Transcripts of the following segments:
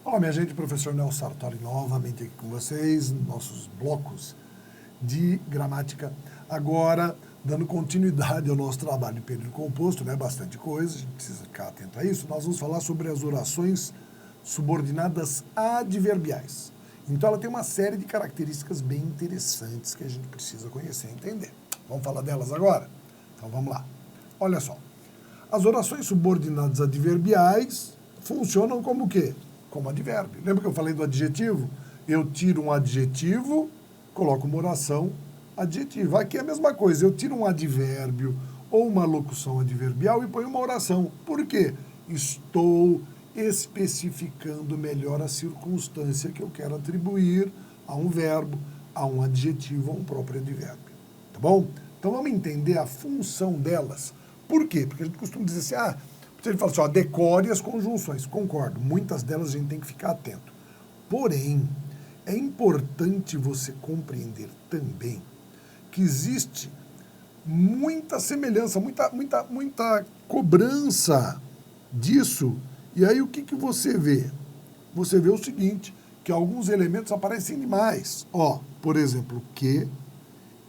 Olá, minha gente, professor Nelson Sartori novamente aqui com vocês, nossos blocos de gramática. Agora, dando continuidade ao nosso trabalho de período composto, né? Bastante coisa, a gente precisa ficar atento a isso. Nós vamos falar sobre as orações subordinadas adverbiais. Então, ela tem uma série de características bem interessantes que a gente precisa conhecer e entender. Vamos falar delas agora? Então, vamos lá. Olha só. As orações subordinadas adverbiais funcionam como o quê? Como advérbio. Lembra que eu falei do adjetivo? Eu tiro um adjetivo, coloco uma oração adjetiva. Aqui é a mesma coisa. Eu tiro um advérbio ou uma locução adverbial e ponho uma oração. Por quê? Estou especificando melhor a circunstância que eu quero atribuir a um verbo, a um adjetivo, a um próprio advérbio. Tá bom? Então vamos entender a função delas. Por quê? Porque a gente costuma dizer assim, você fala assim, decore as conjunções. Concordo, muitas delas a gente tem que ficar atento. Porém, é importante você compreender também que existe muita semelhança, muita cobrança disso. E aí o que você vê? Você vê o seguinte, que alguns elementos aparecem demais. Por exemplo, que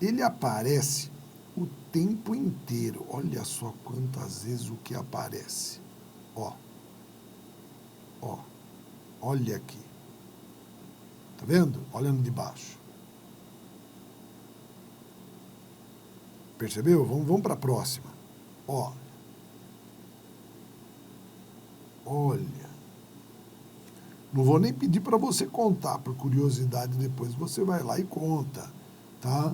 ele aparece o tempo inteiro. Olha só quantas vezes o que aparece. Olha aqui. Tá vendo? Olhando de baixo. Percebeu? Vamos para a próxima. Olha. Não vou nem pedir para você contar, por curiosidade, depois você vai lá e conta, tá?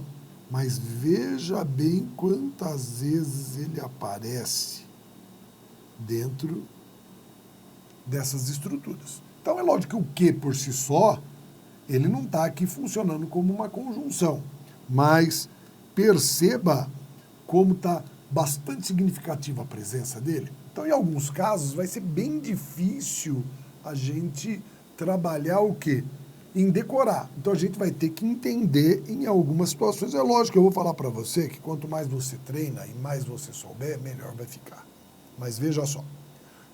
Mas veja bem quantas vezes ele aparece dentro dessas estruturas. Então, é lógico que o que por si só, ele não está aqui funcionando como uma conjunção. Mas perceba como está bastante significativa a presença dele. Então, em alguns casos, vai ser bem difícil a gente trabalhar o quê? Em decorar. Então, a gente vai ter que entender em algumas situações. É lógico que eu vou falar para você que quanto mais você treina e mais você souber, melhor vai ficar. Mas veja só.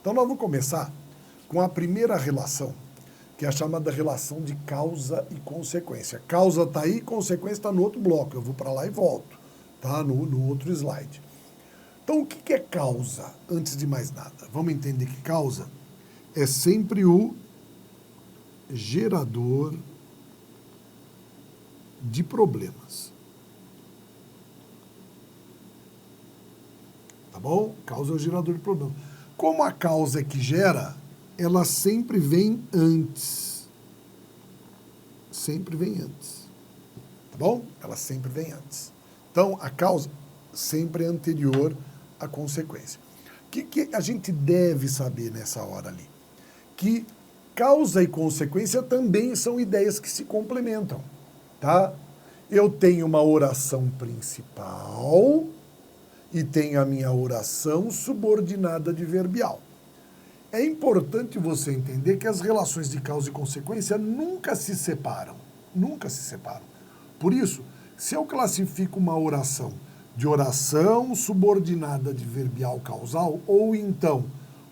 Então, nós vamos começar com a primeira relação, que é a chamada relação de causa e consequência. Causa está aí, consequência está no outro bloco. Eu vou para lá e volto, tá? No outro slide. Então, o que é causa? Antes de mais nada, vamos entender que causa é sempre o gerador de problemas. Tá bom? Causa é o gerador de problemas. Como a causa é que gera, ela sempre vem antes. Sempre vem antes. Tá bom? Ela sempre vem antes. Então, a causa sempre é anterior à consequência. O que a gente deve saber nessa hora ali? Que causa e consequência também são ideias que se complementam, tá? Eu tenho uma oração principal e tenho a minha oração subordinada adverbial. É importante você entender que as relações de causa e consequência nunca se separam. Nunca se separam. Por isso, se eu classifico uma oração de oração subordinada adverbial causal, ou então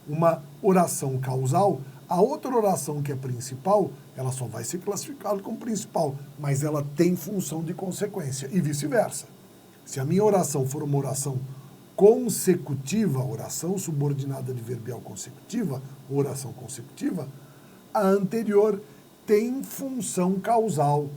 uma oração causal, a outra oração que é principal, ela só vai ser classificada como principal, mas ela tem função de consequência, e vice-versa. Se a minha oração for uma oração consecutiva, oração subordinada adverbial consecutiva, oração consecutiva, a anterior tem função causal.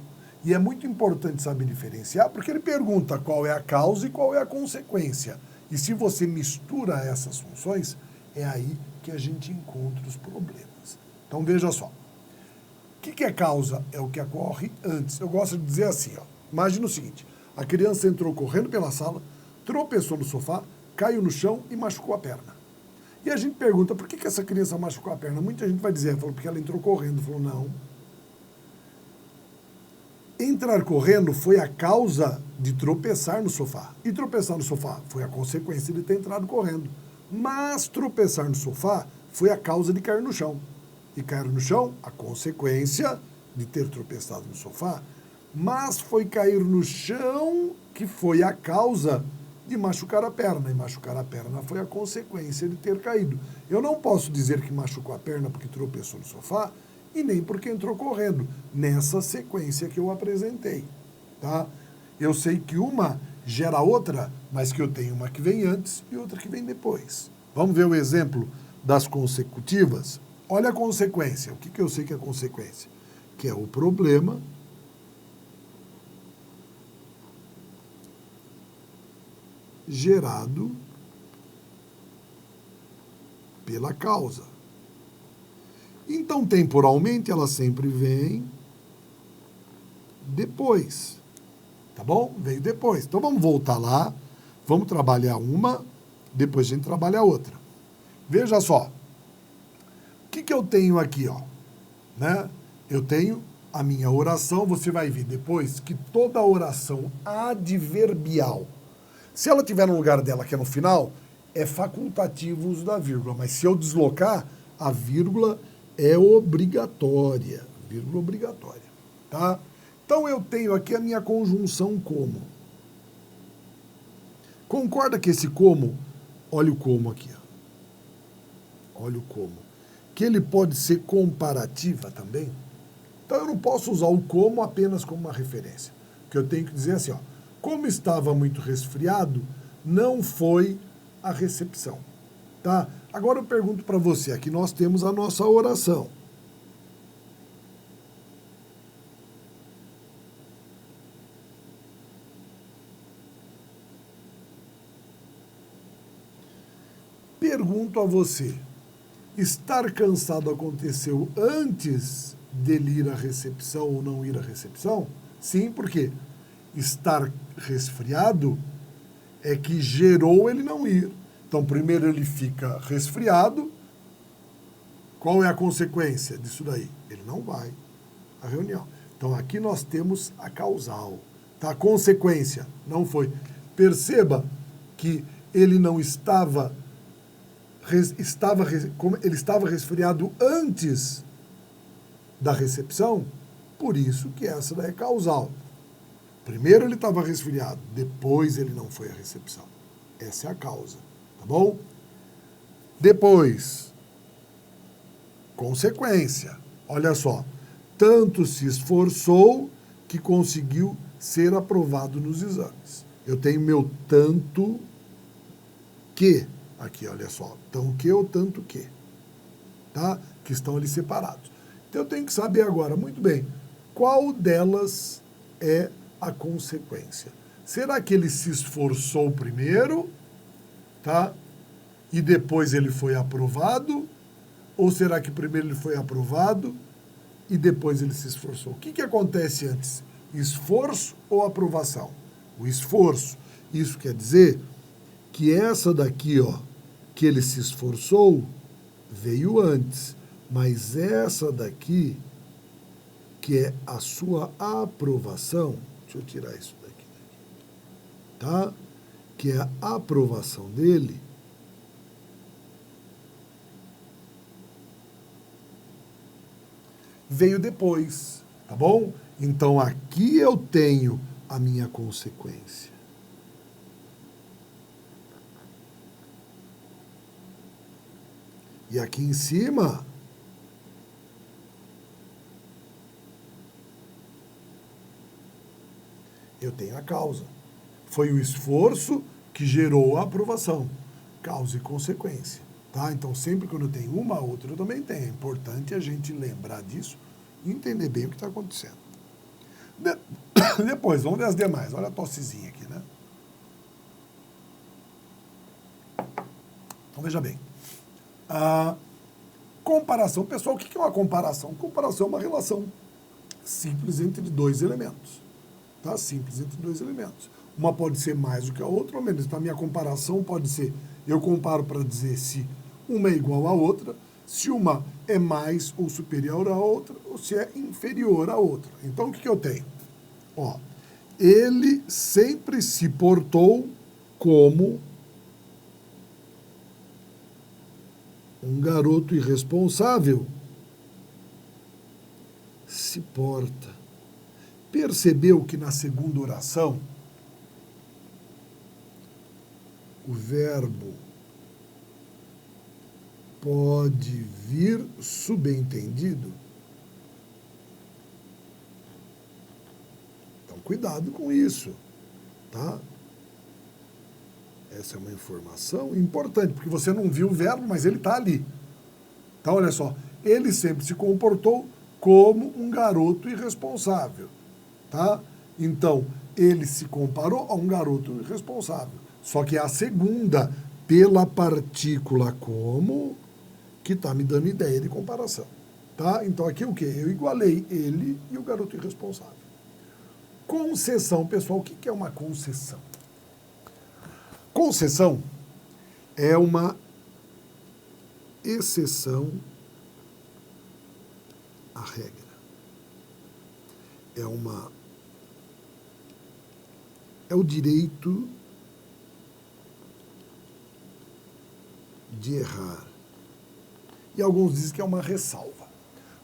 E é muito importante saber diferenciar, porque ele pergunta qual é a causa e qual é a consequência. E se você mistura essas funções, é aí que a gente encontra os problemas. Então, veja só. O que é causa? É o que ocorre antes. Eu gosto de dizer assim, imagina o seguinte, a criança entrou correndo pela sala, tropeçou no sofá, caiu no chão e machucou a perna. E a gente pergunta, por que essa criança machucou a perna? Muita gente vai dizer, porque ela entrou correndo. Falou, não. Entrar correndo foi a causa de tropeçar no sofá. E tropeçar no sofá foi a consequência de ter entrado correndo. Mas tropeçar no sofá foi a causa de cair no chão. E cair no chão, a consequência de ter tropeçado no sofá. Mas foi cair no chão que foi a causa de machucar a perna. E machucar a perna foi a consequência de ter caído. Eu não posso dizer que machucou a perna porque tropeçou no sofá e nem porque entrou correndo, nessa sequência que eu apresentei, tá? Eu sei que uma gera outra, mas que eu tenho uma que vem antes e outra que vem depois. Vamos ver o exemplo das consecutivas? Olha a consequência. O que eu sei que é consequência? Que é o problema gerado pela causa. Então, temporalmente, ela sempre vem depois. Tá bom? Veio depois. Então, vamos voltar lá, vamos trabalhar uma, depois a gente trabalha a outra. Veja só. O que eu tenho aqui, ó? Né? Eu tenho a minha oração, você vai ver depois que toda oração adverbial, se ela tiver no lugar dela, que é no final, é facultativo o uso da vírgula. Mas se eu deslocar, a vírgula é obrigatória. Vírgula obrigatória. Tá? Então eu tenho aqui a minha conjunção como. Concorda que esse como, olha o como aqui, ó. Olha o como. Que ele pode ser comparativa também. Então eu não posso usar o como apenas como uma referência. Porque eu tenho que dizer assim, ó, como estava muito resfriado, não foi a recepção. Tá? Agora eu pergunto para você, aqui nós temos a nossa oração. Pergunto a você, estar cansado aconteceu antes dele ir à recepção ou não ir à recepção? Sim, porque estar resfriado é que gerou ele não ir. Então, primeiro ele fica resfriado. Qual é a consequência disso daí? Ele não vai à reunião. Então, aqui nós temos a causal. Tá? A consequência não foi. Perceba que ele não estava ele estava resfriado antes da recepção, por isso que essa daí é causal. Primeiro ele estava resfriado, depois ele não foi à recepção. Essa é a causa, tá bom? Depois, consequência. Olha só, tanto se esforçou que conseguiu ser aprovado nos exames. Eu tenho meu tanto que, aqui, olha só, tão que ou tanto que, tá? Que estão ali separados. Então eu tenho que saber agora, muito bem, qual delas é a consequência. Será que ele se esforçou primeiro, tá? E depois ele foi aprovado? Ou será que primeiro ele foi aprovado e depois ele se esforçou? O que acontece antes? Esforço ou aprovação? O esforço. Isso quer dizer que essa daqui, ó, que ele se esforçou, veio antes. Mas essa daqui, que é a sua aprovação, deixa eu tirar isso daqui, tá? Que é a aprovação dele, veio depois, tá bom? Então aqui eu tenho a minha consequência. E aqui em cima, eu tenho a causa. Foi o esforço que gerou a aprovação. Causa e consequência. Tá? Então, sempre quando eu tenho uma, outra eu também tenho. É importante a gente lembrar disso e entender bem o que está acontecendo. Depois, vamos ver as demais. Olha a tossezinha aqui, né? Então, veja bem. A comparação. Pessoal, o que é uma comparação? Comparação é uma relação simples entre dois elementos. Tá? Simples entre dois elementos. Uma pode ser mais do que a outra, ou menos. Então, a minha comparação pode ser, eu comparo para dizer se uma é igual à outra, se uma é mais ou superior à outra, ou se é inferior à outra. Então, o que eu tenho? Ó, ele sempre se portou como um garoto irresponsável se porta. Percebeu que na segunda oração, o verbo pode vir subentendido? cuidado com isso, tá? Essa é uma informação importante, porque você não viu o verbo, mas ele está ali. Então, olha só, ele sempre se comportou como um garoto irresponsável, tá? Então, ele se comparou a um garoto irresponsável. Só que é a segunda, pela partícula como, que está me dando ideia de comparação, tá? Então, aqui o quê? Eu igualei ele e o garoto irresponsável. Concessão, pessoal, o que é uma concessão? Concessão é uma exceção à regra. É o direito de errar. E alguns dizem que é uma ressalva.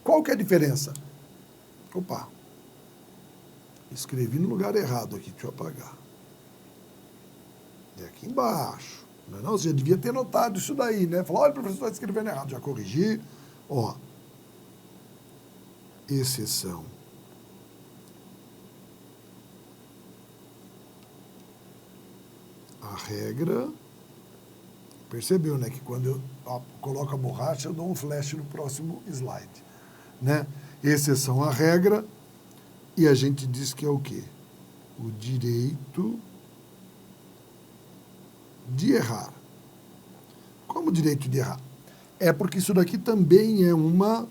Qual que é a diferença? Opa, escrevi no lugar errado aqui, deixa eu apagar. É aqui embaixo. Não, você já devia ter notado isso daí, né? Falou, olha, o professor está escrevendo errado. Já corrigi. Ó, exceção à regra. Percebeu, né? Que quando eu coloco a borracha, eu dou um flash no próximo slide, né? Exceção à regra. E a gente diz que é o quê? O direito de errar. Como direito de errar? É porque isso daqui também é uma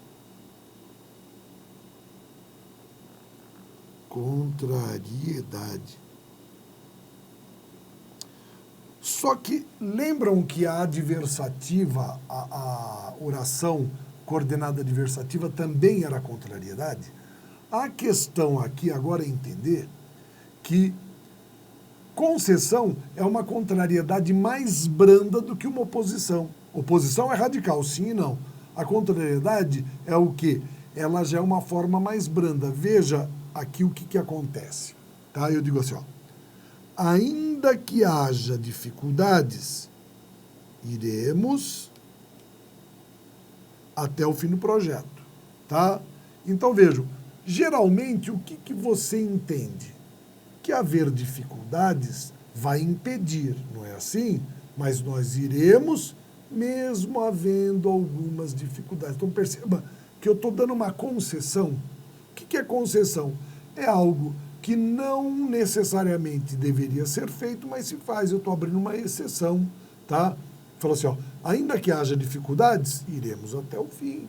contrariedade. Só que lembram que a adversativa, a oração coordenada adversativa também era contrariedade? A questão aqui agora é entender que concessão é uma contrariedade mais branda do que uma oposição. Oposição é radical, sim e não. A contrariedade é o quê? Ela já é uma forma mais branda. Veja aqui o que acontece. Tá? Eu digo assim, ó. Ainda que haja dificuldades, iremos até o fim do projeto. Tá? Então, vejam, geralmente o que você entende? Que haver dificuldades vai impedir, não é assim? Mas nós iremos, mesmo havendo algumas dificuldades. Então perceba que eu estou dando uma concessão. O que é concessão? É algo que não necessariamente deveria ser feito, mas se faz. Eu estou abrindo uma exceção, tá? Falou assim, ó, ainda que haja dificuldades, iremos até o fim.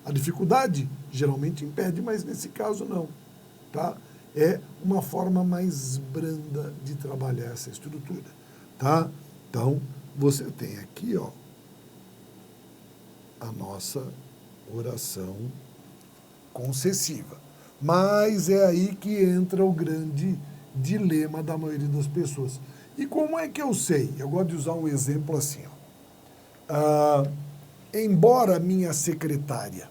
A dificuldade geralmente impede, mas nesse caso não, tá? É uma forma mais branda de trabalhar essa estrutura, tá? Então, você tem aqui, ó, a nossa oração concessiva. Mas é aí que entra o grande dilema da maioria das pessoas. E como é que eu sei? Eu gosto de usar um exemplo assim, ó. Embora minha secretária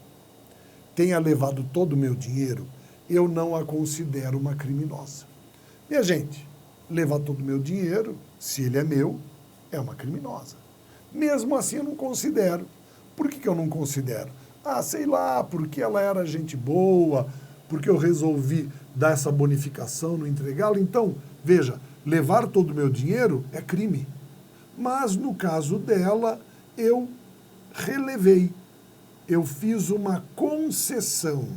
tenha levado todo o meu dinheiro, eu não a considero uma criminosa. Minha gente, levar todo o meu dinheiro, se ele é meu, é uma criminosa. Mesmo assim, eu não considero. Por que eu não considero? Ah, sei lá, porque ela era gente boa, porque eu resolvi dar essa bonificação, não entregá-la. Então, veja, levar todo o meu dinheiro é crime. Mas, no caso dela, eu relevei. Eu fiz uma concessão,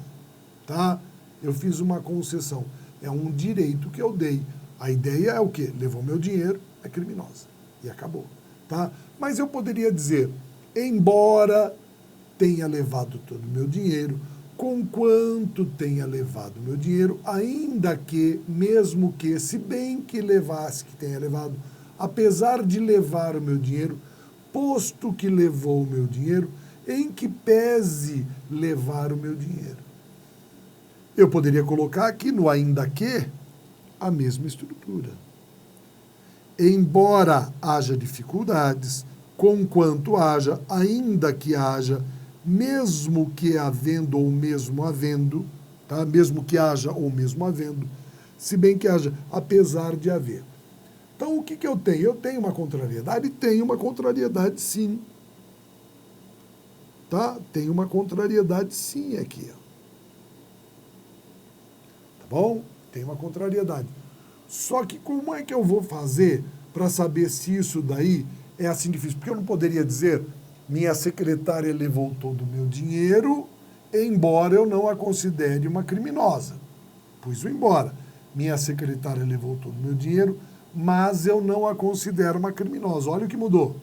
tá? Eu fiz uma concessão. É um direito que eu dei. A ideia é o quê? Levou meu dinheiro, é criminosa. E acabou, tá? Mas eu poderia dizer, embora tenha levado todo o meu dinheiro, conquanto tenha levado o meu dinheiro, ainda que, mesmo que, se bem que levasse, que tenha levado, apesar de levar o meu dinheiro, posto que levou o meu dinheiro, em que pese levar o meu dinheiro. Eu poderia colocar aqui no ainda que a mesma estrutura. Embora haja dificuldades, conquanto haja, ainda que haja, mesmo que havendo ou mesmo havendo, tá? Mesmo que haja ou mesmo havendo, se bem que haja, apesar de haver. Então, o que eu tenho? Eu tenho uma contrariedade? Tenho uma contrariedade, sim. Tá? Tem uma contrariedade sim aqui. Ó. Tá bom? tem uma contrariedade. Só que como é que eu vou fazer para saber se isso daí é assim difícil? Porque eu não poderia dizer, minha secretária levou todo o meu dinheiro, embora eu não a considere uma criminosa. Pus-o embora. Minha secretária levou todo o meu dinheiro, mas eu não a considero uma criminosa. Olha o que mudou.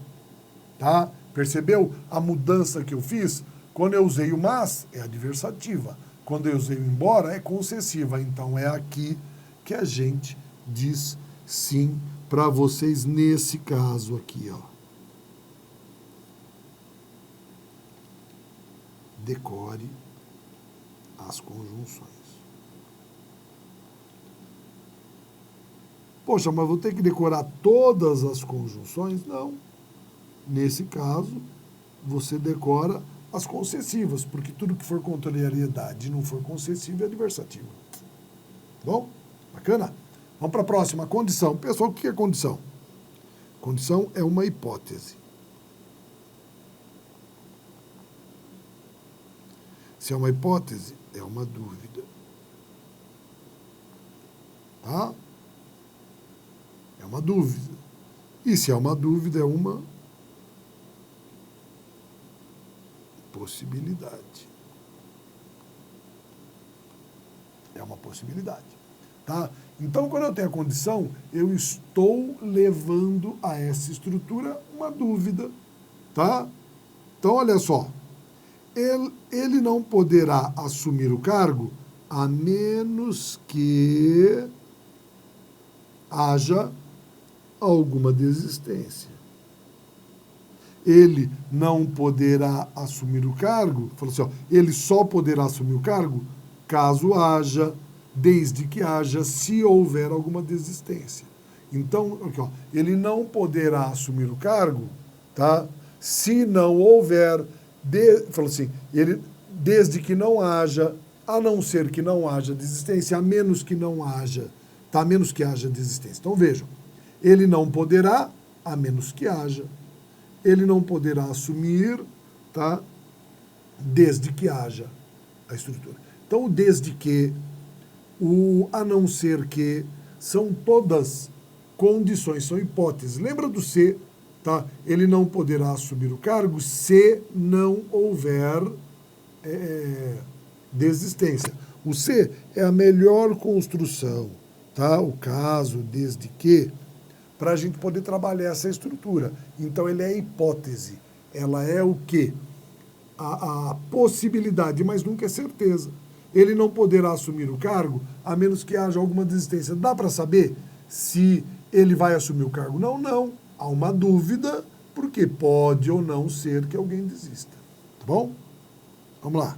Tá? Percebeu a mudança que eu fiz? Quando eu usei o mas, é adversativa. Quando eu usei o embora, é concessiva. Então, é aqui que a gente diz sim para vocês nesse caso aqui, ó. Decore as conjunções. Poxa, mas vou ter que decorar todas as conjunções? Não. Nesse caso, você decora as concessivas, porque tudo que for contrariedade e não for concessivo é adversativo. Bom? Bacana? Vamos para a próxima, condição. Pessoal, o que é condição? Condição é uma hipótese. Se é uma hipótese, é uma dúvida. Tá? É uma dúvida. E se é uma dúvida, é uma possibilidade. É uma possibilidade. Tá? Então, quando eu tenho a condição, eu estou levando a essa estrutura uma dúvida. Tá? Então, olha só. Ele não poderá assumir o cargo a menos que haja alguma desistência. Ele não poderá assumir o cargo, falou assim, ó, ele só poderá assumir o cargo caso haja, desde que haja, se houver alguma desistência. Então, aqui, ó, ele não poderá assumir o cargo, tá? Se não houver, falou assim, ele, desde que não haja, a não ser que não haja desistência, a menos que não haja, tá? A menos que haja desistência. Então, vejam, ele não poderá, a menos que haja, ele não poderá assumir, tá? Desde que haja a estrutura. Então, o desde que, o a não ser que, são todas condições, são hipóteses. Lembra do se, tá? Ele não poderá assumir o cargo se não houver desistência. O se é a melhor construção, tá? O caso, desde que, para a gente poder trabalhar essa estrutura. Então, ele é hipótese. Ela é o quê? A possibilidade, mas nunca é certeza. Ele não poderá assumir o cargo, a menos que haja alguma desistência. Dá para saber se ele vai assumir o cargo? Não, não. Há uma dúvida, porque pode ou não ser que alguém desista. Tá bom? Vamos lá.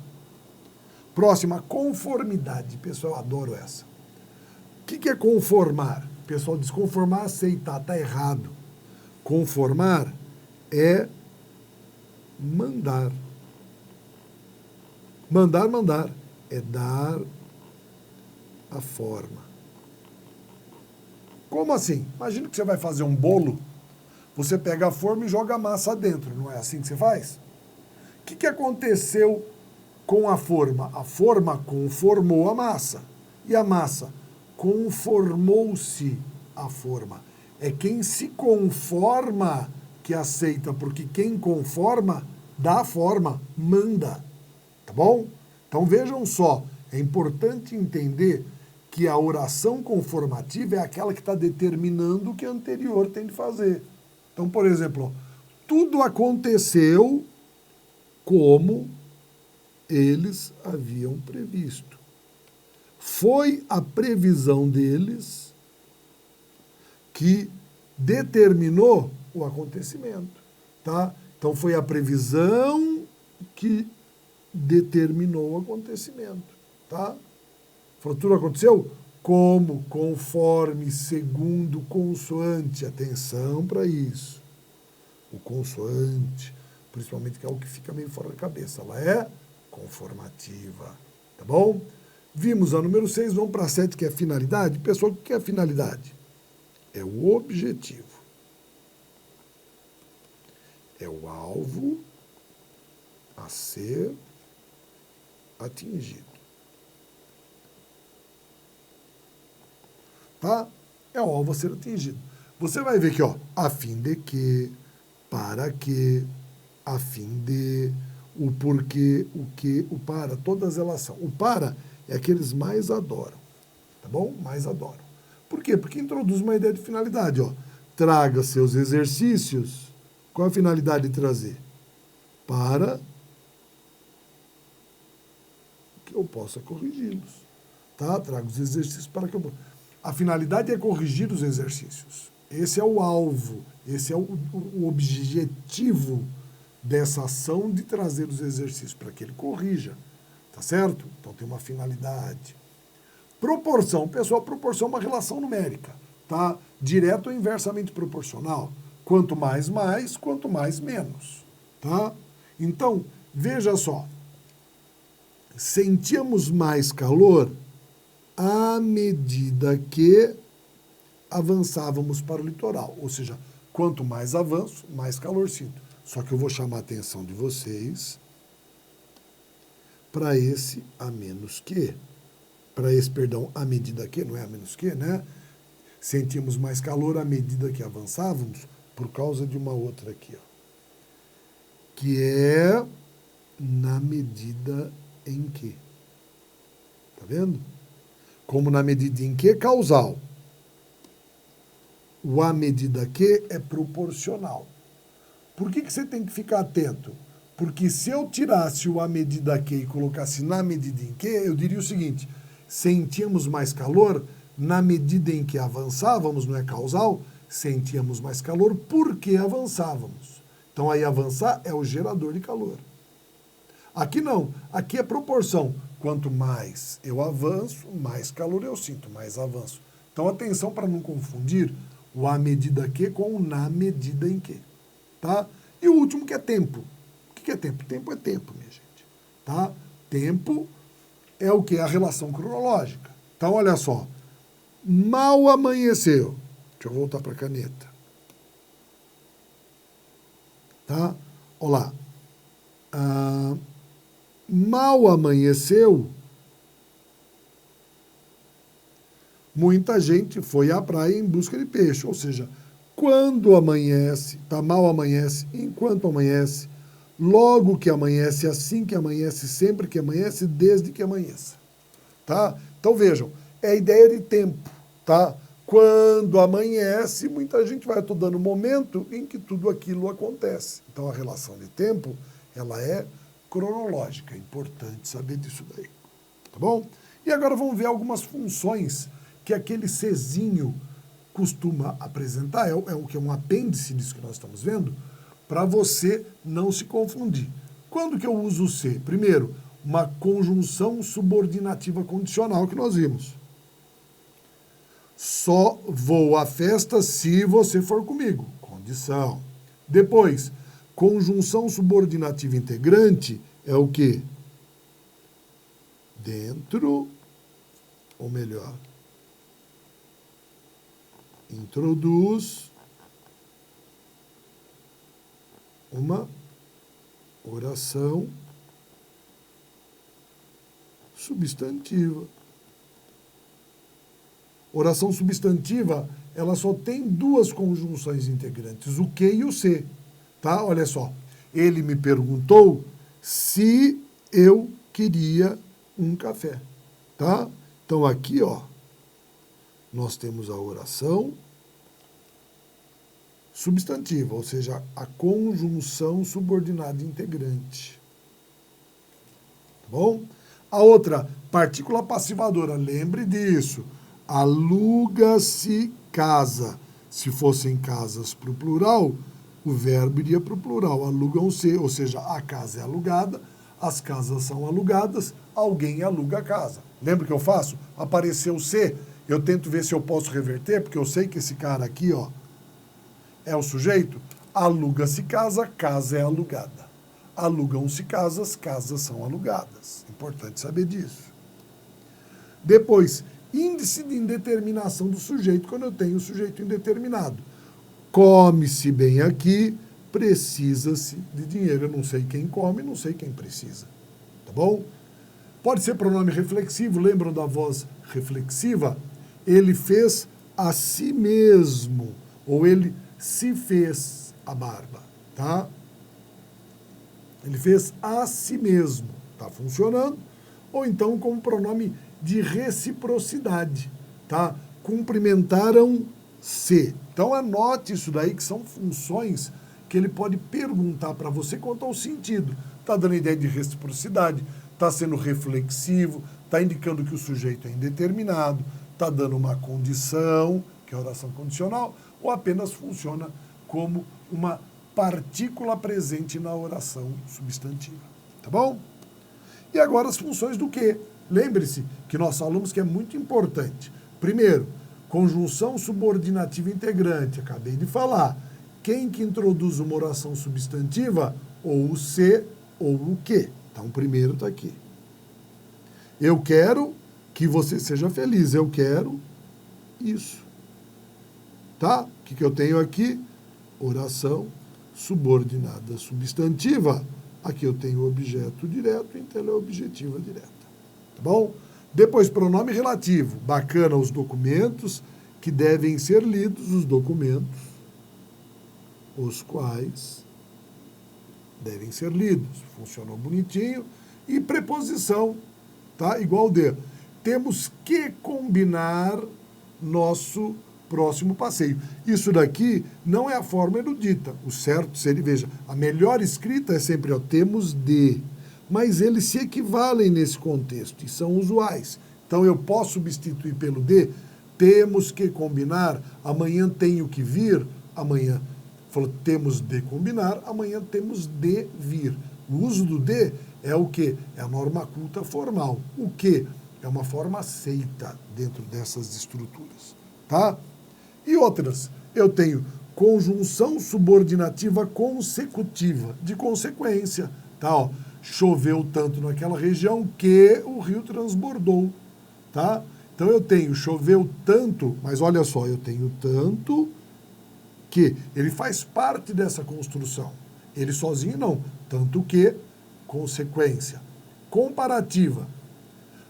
Próxima, conformidade. Pessoal, eu adoro essa. O que é conformar? Pessoal, desconformar, aceitar, tá errado. Conformar é mandar. Mandar é dar a forma. Como assim? Imagina que você vai fazer um bolo, você pega a forma e joga a massa dentro, não é assim que você faz? O que aconteceu com a forma? A forma conformou a massa. E a massa conformou-se à forma. É quem se conforma que aceita, porque quem conforma dá a forma, manda. Tá bom? Então vejam só, é importante entender que a oração conformativa é aquela que está determinando o que a anterior tem de fazer. Então, por exemplo, tudo aconteceu como eles haviam previsto. Foi a previsão deles que determinou o acontecimento, tá? Então foi a previsão que determinou o acontecimento, tá? Falou, tudo aconteceu? Como, conforme, segundo, consoante. Atenção para isso. O consoante, principalmente, que é o que fica meio fora da cabeça. Ela é conformativa, tá bom? Vimos a número 6, vamos para a 7, que é a finalidade. Pessoal, o que é a finalidade? É o objetivo. É o alvo a ser atingido. tá? É o alvo a ser atingido. Você vai ver que, ó, a fim de que, para que, a fim de, o porquê, o que, o para, todas elas são. O para é que eles mais adoram, tá bom? Mais adoram. Por quê? Porque introduz uma ideia de finalidade, ó. Traga seus exercícios. Qual a finalidade de trazer? Para que eu possa corrigi-los, tá? Traga os exercícios para que eu possa. A finalidade é corrigir os exercícios. Esse é o alvo, esse é o objetivo dessa ação de trazer os exercícios, para que ele corrija, tá certo? Então tem uma finalidade. Proporção, pessoal, proporção é uma relação numérica, tá? Direto ou inversamente proporcional. Quanto mais, quanto mais, menos, tá? Então, veja só, sentíamos mais calor à medida que avançávamos para o litoral. Ou seja, quanto mais avanço, mais calor sinto. Só que eu vou chamar a atenção de vocês para esse a menos que. Para esse, perdão, à medida que, não é a menos que, né? Sentimos mais calor à medida que avançávamos por causa de uma outra aqui, ó. Que é na medida em que. Tá vendo? Como na medida em que, causal. O à medida que é proporcional. Por que você tem que ficar atento? Porque se eu tirasse o à medida que e colocasse na medida em que, eu diria o seguinte: sentíamos mais calor na medida em que avançávamos, não é causal? Sentíamos mais calor porque avançávamos. Então aí avançar é o gerador de calor. Aqui não, aqui é proporção. Quanto mais eu avanço, mais calor eu sinto, mais avanço. Então atenção para não confundir o à medida que com o na medida em que, tá? E o último que é tempo. O que é tempo? Tempo é tempo, minha gente, tá? Tempo é o que? A relação cronológica. Então, olha só, mal amanheceu. Deixa eu voltar para a caneta. Tá? Olha lá. Mal amanheceu, muita gente foi à praia em busca de peixe. Ou seja, quando amanhece, tá? Mal amanhece, enquanto amanhece, logo que amanhece, assim que amanhece, sempre que amanhece, desde que amanheça. Tá? Então vejam, é a ideia de tempo, tá? Quando amanhece, muita gente vai estudando o momento em que tudo aquilo acontece. Então a relação de tempo, ela é cronológica, é importante saber disso daí, tá bom? E agora vamos ver algumas funções que aquele Czinho costuma apresentar, é o que é um apêndice disso que nós estamos vendo, para você não se confundir. Quando que eu uso o C? Primeiro, uma conjunção subordinativa condicional que nós vimos. Só vou à festa se você for comigo. Condição. Depois, conjunção subordinativa integrante é o quê? Dentro, ou melhor, introduz uma oração substantiva. Oração substantiva, ela só tem duas conjunções integrantes, o que e o se. Tá? Olha só. Ele me perguntou se eu queria um café. Tá? Então aqui, ó, nós temos a oração substantiva, ou seja, a conjunção subordinada integrante. Tá bom? A outra, partícula passivadora, lembre disso. Aluga-se casa. Se fossem casas para o plural, o verbo iria para o plural. Alugam-se, ou seja, a casa é alugada, as casas são alugadas, alguém aluga a casa. Lembra o que eu faço? Apareceu o se, eu tento ver se eu posso reverter, porque eu sei que esse cara aqui, ó, é o sujeito. Aluga-se casa, casa é alugada. Alugam-se casas, casas são alugadas. Importante saber disso. Depois, índice de indeterminação do sujeito, quando eu tenho o sujeito indeterminado. Come-se bem aqui, precisa-se de dinheiro. Eu não sei quem come, não sei quem precisa. Tá bom? Pode ser pronome reflexivo, lembram da voz reflexiva? ele fez a si mesmo, ou ele se fez a barba, tá? Ele fez a si mesmo, tá funcionando? Ou então como pronome de reciprocidade, tá? Cumprimentaram-se. Então anote isso daí, que são funções que ele pode perguntar para você quanto ao sentido. Está dando ideia de reciprocidade, está sendo reflexivo, está indicando que o sujeito é indeterminado, está dando uma condição, que é a oração condicional, ou apenas funciona como uma partícula presente na oração substantiva. Tá bom? E agora as funções do que? Lembre-se que nós falamos que é muito importante. Primeiro, conjunção subordinativa integrante, acabei de falar. Quem que introduz uma oração substantiva? Ou o se ou o que. Então, o primeiro está aqui. Eu quero que você seja feliz. Eu quero isso. Tá? O que eu tenho aqui? Oração subordinada substantiva. Aqui eu tenho o objeto direto, então ela é objetiva direta. Tá bom? Depois, pronome relativo. Bacana os documentos que devem ser lidos, os documentos, os quais devem ser lidos. Funcionou bonitinho. E preposição, tá? Igual de. Temos que combinar nosso próximo passeio. Isso daqui não é a forma erudita. O certo seria, veja, a melhor escrita é sempre, ó, temos de. Mas eles se equivalem nesse contexto e são usuais. Então eu posso substituir pelo de. Temos que combinar, amanhã tenho que vir, amanhã. Falou, temos de combinar, amanhã temos de vir. O uso do de é o quê? É a norma culta formal. O que? É uma forma aceita dentro dessas estruturas. Tá? E outras, eu tenho conjunção subordinativa consecutiva, de consequência. Tá? Ó, choveu tanto naquela região que o rio transbordou. Tá? Então eu tenho choveu tanto, mas olha só, eu tenho tanto que ele faz parte dessa construção. Ele sozinho não. Tanto que, consequência. Comparativa.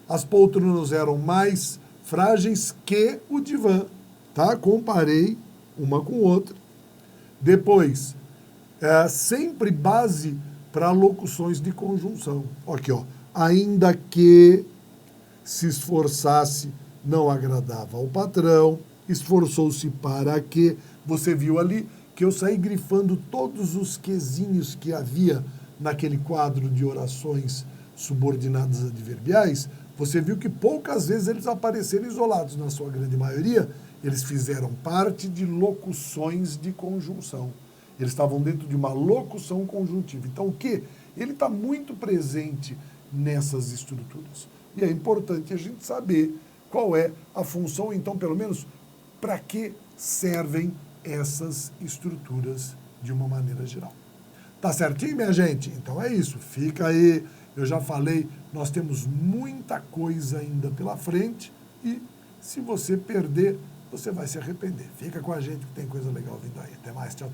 As poltronas eram mais frágeis que o divã. Tá? Comparei uma com outra. Depois, sempre base para locuções de conjunção. Aqui, ó. Ainda que se esforçasse, não agradava ao patrão. Esforçou-se para que... Você viu ali que eu saí grifando todos os quezinhos que havia naquele quadro de orações subordinadas adverbiais. Você viu que poucas vezes eles apareceram isolados. Na sua grande maioria, eles fizeram parte de locuções de conjunção. Eles estavam dentro de uma locução conjuntiva. Então, o que? Ele está muito presente nessas estruturas. E é importante a gente saber qual é a função, então, pelo menos, para que servem essas estruturas de uma maneira geral. Tá certinho, minha gente? Então é isso, fica aí. Eu já falei, nós temos muita coisa ainda pela frente e se você perder, você vai se arrepender. Fica com a gente que tem coisa legal vindo aí. Até mais, tchau.